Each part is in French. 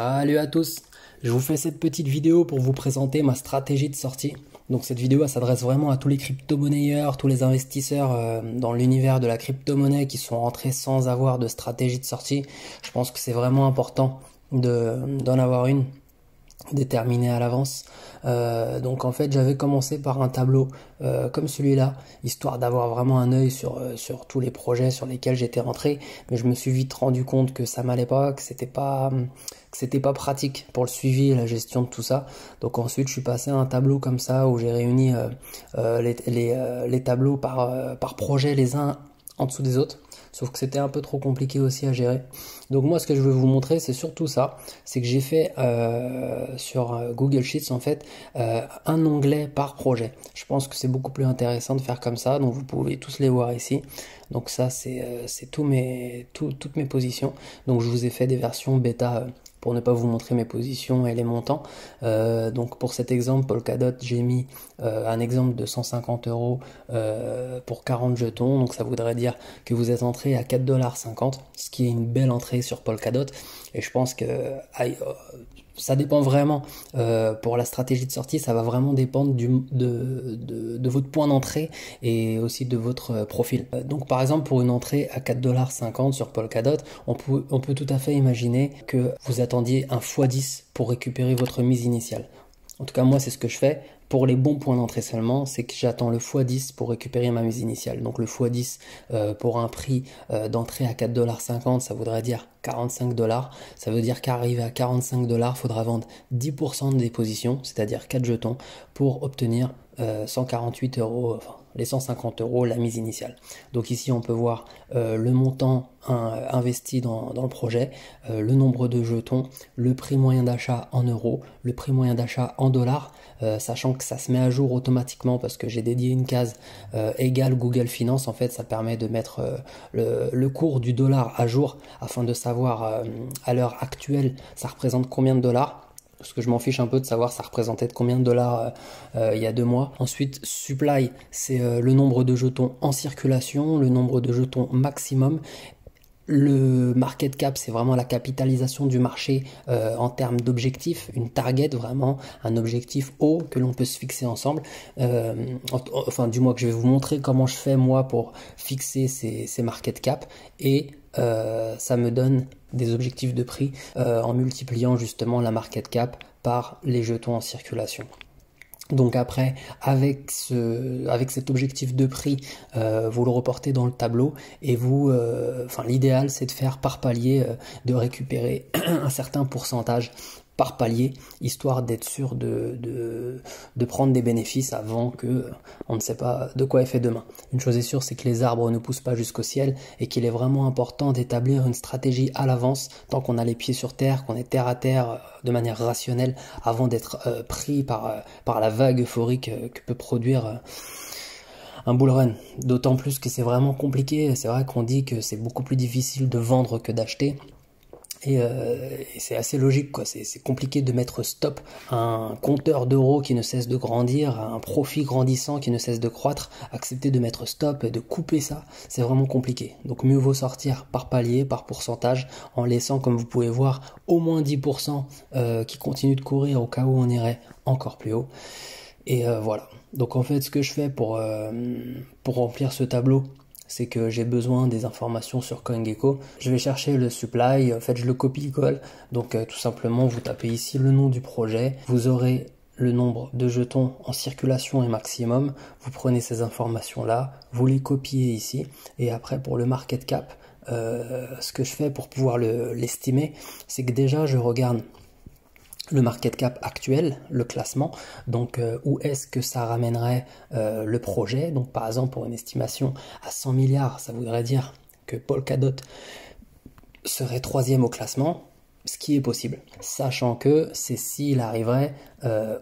Salut à tous, je vous fais cette petite vidéo pour vous présenter ma stratégie de sortie. Donc cette vidéo elle s'adresse vraiment à tous les crypto-monnayeurs, tous les investisseurs dans l'univers de la crypto-monnaie qui sont rentrés sans avoir de stratégie de sortie. Je pense que c'est vraiment important d'en avoir une déterminée à l'avance. Donc en fait j'avais commencé par un tableau comme celui-là, histoire d'avoir vraiment un œil sur tous les projets sur lesquels j'étais rentré, mais je me suis vite rendu compte que ça m'allait pas, que c'était pas pratique pour le suivi et la gestion de tout ça. Donc ensuite je suis passé à un tableau comme ça où j'ai réuni les tableaux par projet les uns en dessous des autres. Sauf que c'était un peu trop compliqué aussi à gérer. Donc moi ce que je veux vous montrer c'est surtout ça, c'est que j'ai fait sur Google Sheets en fait un onglet par projet. Je pense que c'est beaucoup plus intéressant de faire comme ça, donc vous pouvez tous les voir ici. Donc ça c'est toutes mes positions. Donc je vous ai fait des versions bêta pour ne pas vous montrer mes positions et les montants. Donc pour cet exemple Polkadot, j'ai mis un exemple de 150 € pour 40 jetons. Donc ça voudrait dire que vous êtes entré à 4,50 $, ce qui est une belle entrée sur Polkadot. Et je pense que ça dépend vraiment, pour la stratégie de sortie, ça va vraiment dépendre de votre point d'entrée et aussi de votre profil. Donc par exemple pour une entrée à 4,50 $ sur Polkadot, on peut tout à fait imaginer que vous attendiez un x10 pour récupérer votre mise initiale. En tout cas moi c'est ce que je fais. Pour les bons points d'entrée seulement, c'est que j'attends le x10 pour récupérer ma mise initiale. Donc le x10 pour un prix d'entrée à 4,50 $, ça voudrait dire 45 $. Ça veut dire qu'arrivé à 45 $, il faudra vendre 10% des positions, c'est-à-dire 4 jetons, pour obtenir 148 €, enfin les 150 €, la mise initiale. Donc ici on peut voir le montant investi dans le projet, le nombre de jetons, le prix moyen d'achat en euros, le prix moyen d'achat en dollars, sachant que ça se met à jour automatiquement parce que j'ai dédié une case égale Google Finance. En fait ça permet de mettre le cours du dollar à jour afin de savoir à l'heure actuelle ça représente combien de dollars. Parce que je m'en fiche un peu de savoir ça représentait de combien de dollars il y a 2 mois. Ensuite, supply, c'est le nombre de jetons en circulation, le nombre de jetons maximum. Le market cap, c'est vraiment la capitalisation du marché en termes d'objectifs, une target, vraiment un objectif haut que l'on peut se fixer ensemble. Enfin, du moins que je vais vous montrer comment je fais moi pour fixer ces market cap et ça me donne des objectifs de prix en multipliant justement la market cap par les jetons en circulation. Donc après, avec cet objectif de prix, vous le reportez dans le tableau et vous, l'idéal c'est de faire par palier, de récupérer un certain pourcentage par palier, histoire d'être sûr de prendre des bénéfices avant que on ne sait pas de quoi est fait demain. Une chose est sûre, c'est que les arbres ne poussent pas jusqu'au ciel et qu'il est vraiment important d'établir une stratégie à l'avance tant qu'on a les pieds sur terre, qu'on est terre à terre de manière rationnelle avant d'être pris par la vague euphorique que peut produire un bull run. D'autant plus que c'est vraiment compliqué. C'est vrai qu'on dit que c'est beaucoup plus difficile de vendre que d'acheter. Et c'est assez logique, quoi. C'est compliqué de mettre stop à un compteur d'euros qui ne cesse de grandir, à un profit grandissant qui ne cesse de croître. Accepter de mettre stop et de couper ça, c'est vraiment compliqué. Donc mieux vaut sortir par palier, par pourcentage, en laissant, comme vous pouvez voir, au moins 10% qui continuent de courir au cas où on irait encore plus haut. Et voilà. Donc en fait, ce que je fais pour remplir ce tableau, c'est que j'ai besoin des informations sur CoinGecko. Je vais chercher le supply, en fait je le copie-colle. Donc tout simplement vous tapez ici le nom du projet, vous aurez le nombre de jetons en circulation et maximum, vous prenez ces informations là, vous les copiez ici, et après pour le market cap, ce que je fais pour pouvoir l'estimer, c'est que déjà je regarde le market cap actuel, le classement, donc où est-ce que ça ramènerait le projet. Donc par exemple pour une estimation à 100 milliards, ça voudrait dire que Polkadot serait 3e au classement, ce qui est possible, sachant que c'est s'il arriverait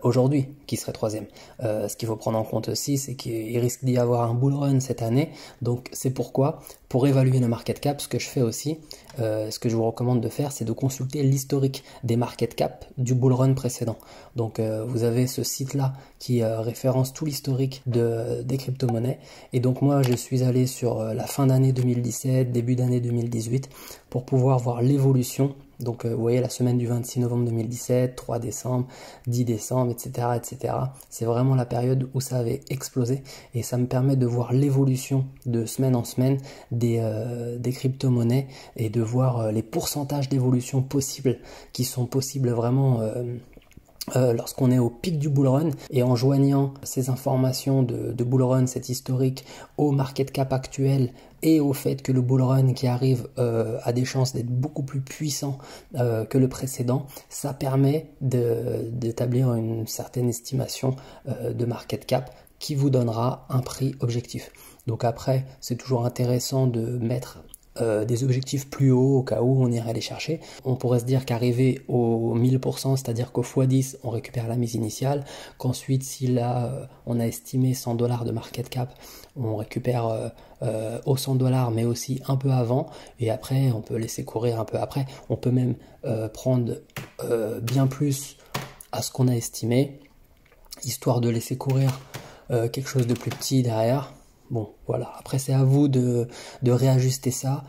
aujourd'hui qui serait troisième. Ce qu'il faut prendre en compte aussi, c'est qu'il risque d'y avoir un bull run cette année. Donc c'est pourquoi, pour évaluer le market cap, ce que je fais aussi, ce que je vous recommande de faire, c'est de consulter l'historique des market cap du bull run précédent. Donc vous avez ce site-là qui référence tout l'historique des crypto-monnaies. Et donc moi, je suis allé sur la fin d'année 2017, début d'année 2018, pour pouvoir voir l'évolution. Donc vous voyez la semaine du 26 novembre 2017, 3 décembre, 10 décembre, etc. etc. C'est vraiment la période où ça avait explosé et ça me permet de voir l'évolution de semaine en semaine des crypto-monnaies et de voir les pourcentages d'évolution possibles qui sont possibles vraiment lorsqu'on est au pic du bull run. Et en joignant ces informations de bull run, cet historique, au market cap actuel et au fait que le bull run qui arrive a des chances d'être beaucoup plus puissant que le précédent, ça permet d'établir une certaine estimation de market cap qui vous donnera un prix objectif. Donc après, c'est toujours intéressant de mettre des objectifs plus hauts au cas où on irait les chercher. On pourrait se dire qu'arriver au 1000%, c'est-à-dire qu'au x10, on récupère la mise initiale, qu'ensuite, si là, on a estimé 100 $ de market cap, on récupère aux 100 $, mais aussi un peu avant, et après, on peut laisser courir un peu après. On peut même prendre bien plus à ce qu'on a estimé, histoire de laisser courir quelque chose de plus petit derrière. Bon, voilà. Après, c'est à vous de réajuster ça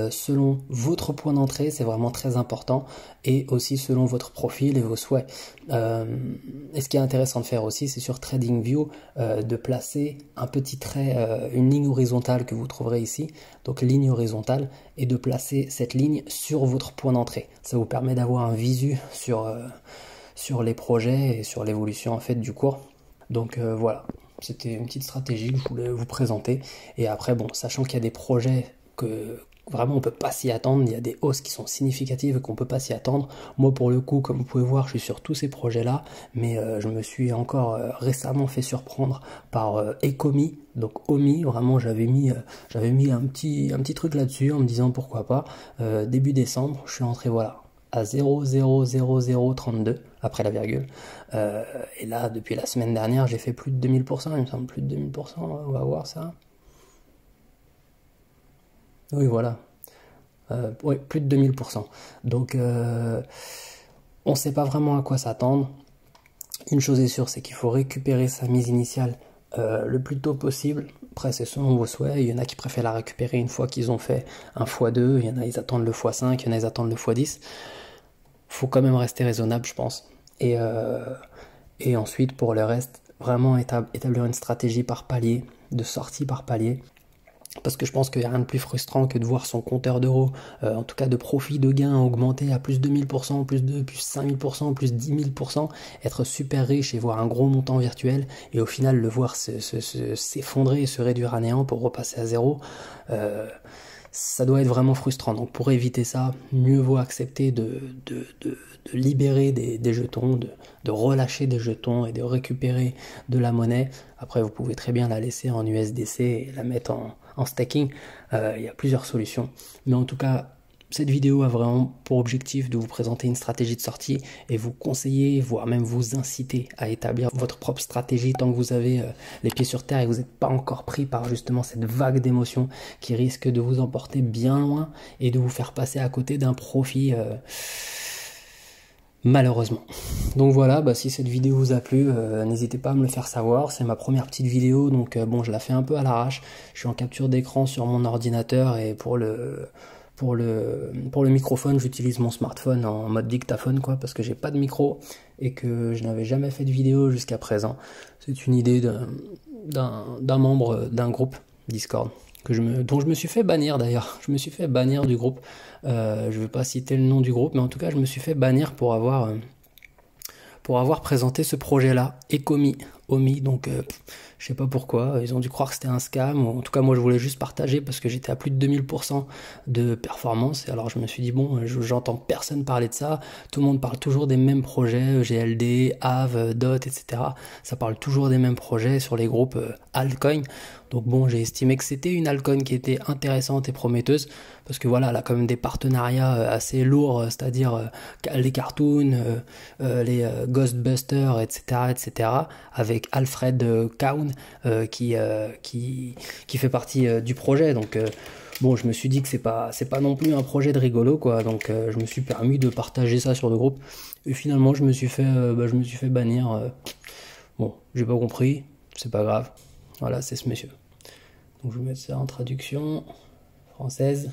selon votre point d'entrée, c'est vraiment très important, et aussi selon votre profil et vos souhaits. Et ce qui est intéressant de faire aussi, c'est sur TradingView de placer un petit trait, une ligne horizontale que vous trouverez ici, donc ligne horizontale, et de placer cette ligne sur votre point d'entrée. Ça vous permet d'avoir un visu sur les projets et sur l'évolution en fait du cours. Donc voilà. C'était une petite stratégie que je voulais vous présenter. Et après, bon, sachant qu'il y a des projets que vraiment on peut pas s'y attendre, il y a des hausses qui sont significatives et qu'on peut pas s'y attendre. Moi, pour le coup, comme vous pouvez voir, je suis sur tous ces projets-là, mais je me suis encore récemment fait surprendre par Ecomi. Donc Omi, vraiment, j'avais mis un petit truc là-dessus en me disant pourquoi pas. Début décembre, je suis entré, voilà, à 0,00032 après la virgule. Et là, depuis la semaine dernière, j'ai fait plus de 2000%, il me semble, plus de 20%, on va voir ça. Oui, voilà. Oui, plus de 2000%. Donc, on ne sait pas vraiment à quoi s'attendre. Une chose est sûre, c'est qu'il faut récupérer sa mise initiale le plus tôt possible. Après, c'est selon vos souhaits. Il y en a qui préfèrent la récupérer une fois qu'ils ont fait un x2. Il y en a, ils attendent le x5. Il y en a, ils attendent le x10. Faut quand même rester raisonnable, je pense. Et ensuite, pour le reste, vraiment établir une stratégie par palier, de sortie par palier. Parce que je pense qu'il n'y a rien de plus frustrant que de voir son compteur d'euros, en tout cas de profit, de gain, augmenter à plus de 1000%, plus 5000%, plus 10 000%, être super riche et voir un gros montant virtuel, et au final le voir s'effondrer et se réduire à néant pour repasser à zéro. Ça doit être vraiment frustrant. Donc pour éviter ça, mieux vaut accepter de libérer des jetons, de relâcher des jetons et de récupérer de la monnaie. Après, vous pouvez très bien la laisser en USDC et la mettre en staking. Il y a plusieurs solutions. Mais en tout cas, cette vidéo a vraiment pour objectif de vous présenter une stratégie de sortie et vous conseiller, voire même vous inciter à établir votre propre stratégie tant que vous avez les pieds sur terre et que vous n'êtes pas encore pris par justement cette vague d'émotions qui risque de vous emporter bien loin et de vous faire passer à côté d'un profit malheureusement. Donc voilà, si cette vidéo vous a plu, n'hésitez pas à me le faire savoir. C'est ma première petite vidéo, donc bon, je la fais un peu à l'arrache. Je suis en capture d'écran sur mon ordinateur et pour le microphone, j'utilise mon smartphone en mode dictaphone, quoi, parce que j'ai pas de micro et que je n'avais jamais fait de vidéo jusqu'à présent. C'est une idée d'un membre d'un groupe Discord dont je me suis fait bannir d'ailleurs. Je me suis fait bannir du groupe. Je ne vais pas citer le nom du groupe, mais en tout cas, je me suis fait bannir pour avoir présenté ce projet-là, Ecomi. Donc je sais pas pourquoi, ils ont dû croire que c'était un scam, ou en tout cas moi je voulais juste partager parce que j'étais à plus de 2000% de performance, et alors je me suis dit bon, j'entends personne parler de ça, tout le monde parle toujours des mêmes projets, GLD, Aave, DOT, etc. Ça parle toujours des mêmes projets sur les groupes altcoin, Donc bon, j'ai estimé que c'était une altcoin qui était intéressante et prometteuse, parce que voilà, elle a quand même des partenariats assez lourds, c'est-à-dire les cartoons, les Ghostbusters, etc., avec Alfred Kaun, qui fait partie du projet. Donc bon, je me suis dit que c'est pas non plus un projet de rigolo, quoi. Donc je me suis permis de partager ça sur le groupe. Et finalement, je me suis fait bannir. Bon, j'ai pas compris, c'est pas grave. Voilà, c'est ce monsieur. Donc je vais mettre ça en traduction française.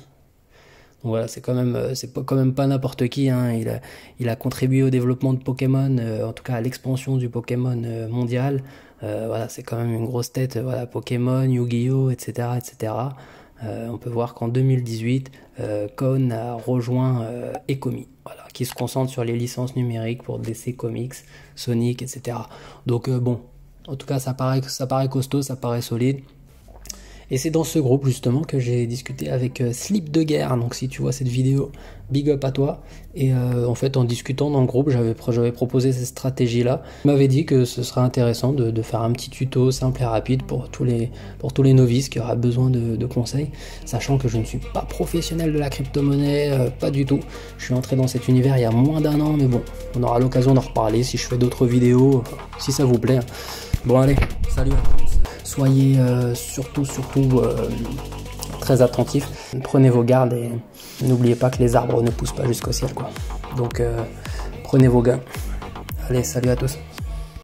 Donc voilà, c'est quand même pas n'importe qui, hein. Il a contribué au développement de Pokémon, en tout cas à l'expansion du Pokémon mondial. Voilà, c'est quand même une grosse tête. Voilà, Pokémon, Yu-Gi-Oh, etc., etc. On peut voir qu'en 2018, Kaun a rejoint Ecomi, voilà, qui se concentre sur les licences numériques pour DC Comics, Sonic, etc. Donc bon, en tout cas, ça paraît costaud, ça paraît solide. Et c'est dans ce groupe justement que j'ai discuté avec Slip de Guerre. Donc si tu vois cette vidéo, big up à toi. Et en fait, en discutant dans le groupe, j'avais proposé cette stratégie-là. Il m'avait dit que ce serait intéressant de faire un petit tuto simple et rapide pour tous les novices qui auraient besoin de conseils, sachant que je ne suis pas professionnel de la crypto-monnaie, pas du tout. Je suis entré dans cet univers il y a moins d'1 an, mais bon, on aura l'occasion d'en reparler si je fais d'autres vidéos, si ça vous plaît. Bon allez, salut à tous. Soyez surtout très attentifs. Prenez vos gardes et n'oubliez pas que les arbres ne poussent pas jusqu'au ciel, quoi. Donc prenez vos gains. Allez, salut à tous.